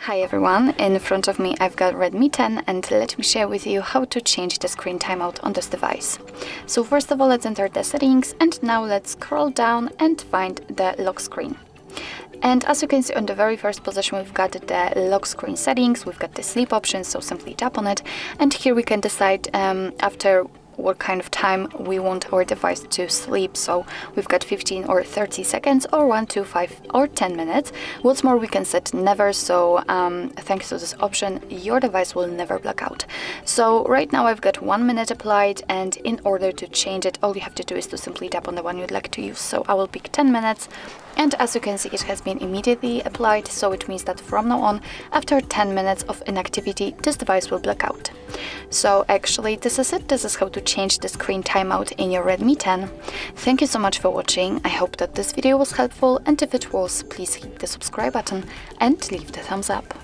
Hi everyone, in front of me I've got Redmi 10 and let me share with you how to change the screen timeout on this device. So first of all, let's enter the settings and now let's scroll down and find the lock screen. And as you can see, on the very first position we've got the lock screen settings, we've got the sleep option, so simply tap on it and here we can decide after what kind of time we want our device to sleep. So we've got 15 or 30 seconds or 1 to 5 or 10 minutes. What's more, we can set never, so thanks to this option your device will never black out. So right now I've got 1 minute applied, and in order to change it all you have to do is to simply tap on the one you'd like to use. So I will pick 10 minutes, and as you can see it has been immediately applied, so it means that from now on, after 10 minutes of inactivity, this device will black out. So actually this is it. This is how to change the screen timeout in your Redmi 10. Thank you so much for watching. I hope that this video was helpful, and if it was, please hit the subscribe button and leave the thumbs up.